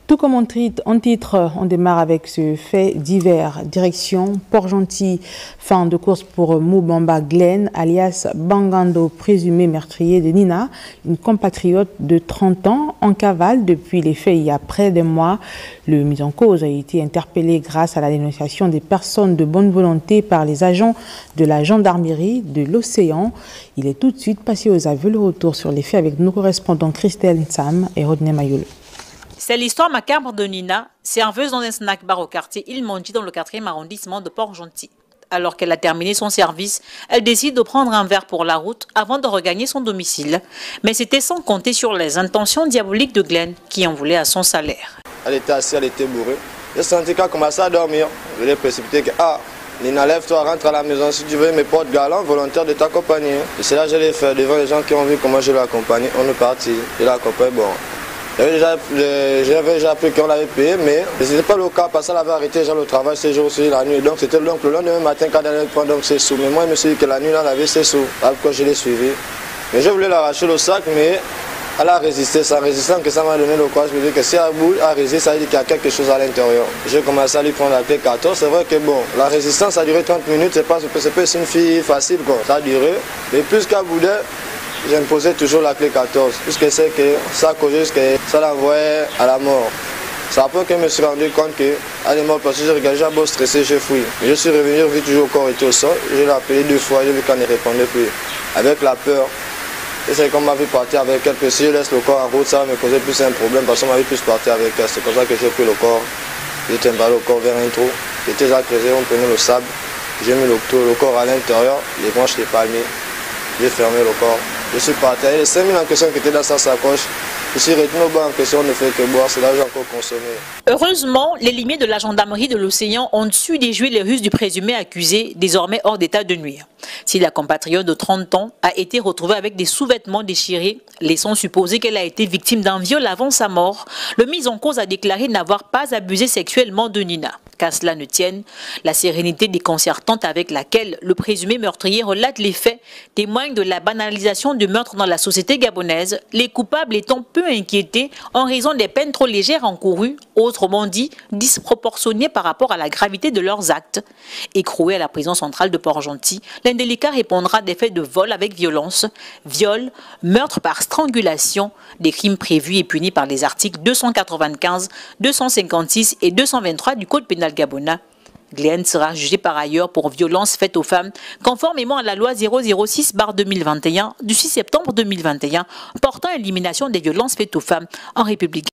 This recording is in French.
Tout comme en titre, on démarre avec ce fait divers. Direction Port-Gentil, fin de course pour Moubamba Glen, alias Bangando, présumé meurtrier de Nina, une compatriote de 30 ans en cavale depuis les faits il y a près d'un mois. Le mis en cause a été interpellé grâce à la dénonciation des personnes de bonne volonté par les agents de la gendarmerie de l'Océan. Il est tout de suite passé aux aveux. Le retour sur les faits avec nos correspondants Christelle Nsam et Rodney Mayoul. C'est l'histoire macabre de Nina, serveuse dans un snack bar au quartier Ilmondi dans le 4e arrondissement de Port-Gentil. Alors qu'elle a terminé son service, elle décide de prendre un verre pour la route avant de regagner son domicile. Mais c'était sans compter sur les intentions diaboliques de Glenn qui en voulait à son salaire. Elle était assise, elle était bourrée. J'ai senti qu'elle commençait à dormir. Je l'ai précipité que Nina, lève-toi, rentre à la maison si tu veux, mes potes galants, volontaires de t'accompagner. Et c'est là que je l'ai fait devant les gens qui ont vu comment je l'ai accompagné. On est parti, je l'ai accompagné, bon. J'avais déjà appris qu'on l'avait payé, mais ce n'était pas le cas parce qu'elle avait arrêté le travail ces jours-ci, la nuit. Donc c'était le lendemain matin quand elle allait prendre ses sous. Mais moi, je me suis dit que la nuit, elle avait ses sous. Après, je l'ai suivi. Mais je voulais l'arracher le sac, mais elle a résisté. C'est en résistant que ça m'a donné le courage. Je me dis que si elle a résisté, ça veut dire qu'il y a quelque chose à l'intérieur. J'ai commencé à lui prendre la clé 14. C'est vrai que bon, la résistance a duré 30 minutes. C'est pas une fille facile, quoi. Ça a duré. Mais plus qu'elle boudait, j'imposais toujours la clé 14, puisque c'est que ça causait que ça l'envoyait à la mort. C'est après que je me suis rendu compte qu'elle est morte parce que j'ai regardé, j'ai beau stressé, j'ai fouillé. Je suis revenu, j'ai vu toujours le corps était au sol, je l'ai appelé 2 fois, j'ai vu qu'elle ne répondait plus. Avec la peur, et c'est comme ma vie partir avec elle, que si je laisse le corps en route, ça va me causer plus un problème parce que ma vie plus partir avec elle. C'est comme ça que j'ai pris le corps, j'ai trimballé le corps vers un trou, j'étais à creuser, on prenait le sable, j'ai mis le corps à l'intérieur, les branches les palmiers, j'ai fermé le corps. Je suis parti. Les 5 000 en question qui étaient dans sa sacoche. Je suis retenu au banc en question, on ne fait que boire. C'est là que j'ai encore consommé. Heureusement, les limiers de la gendarmerie de l'Océan ont su déjouer les ruses du présumé accusé, désormais hors d'état de nuire. Si la compatriote de 30 ans a été retrouvée avec des sous-vêtements déchirés, laissant supposer qu'elle a été victime d'un viol avant sa mort, le mis en cause a déclaré n'avoir pas abusé sexuellement de Nina. Qu'à cela ne tienne, la sérénité déconcertante avec laquelle le présumé meurtrier relate les faits témoigne de la banalisation du meurtre dans la société gabonaise, les coupables étant peu inquiétés en raison des peines trop légères encourues, autrement dit disproportionnées par rapport à la gravité de leurs actes. Écroué à la prison centrale de Port-Gentil, l'indélicat répondra des faits de vol avec violence, viol, meurtre par strangulation, des crimes prévus et punis par les articles 295, 256 et 223 du Code pénal gabonais. Glenn sera jugé par ailleurs pour violence faite aux femmes, conformément à la loi 006/2021 du 6 septembre 2021 portant élimination des violences faites aux femmes en République.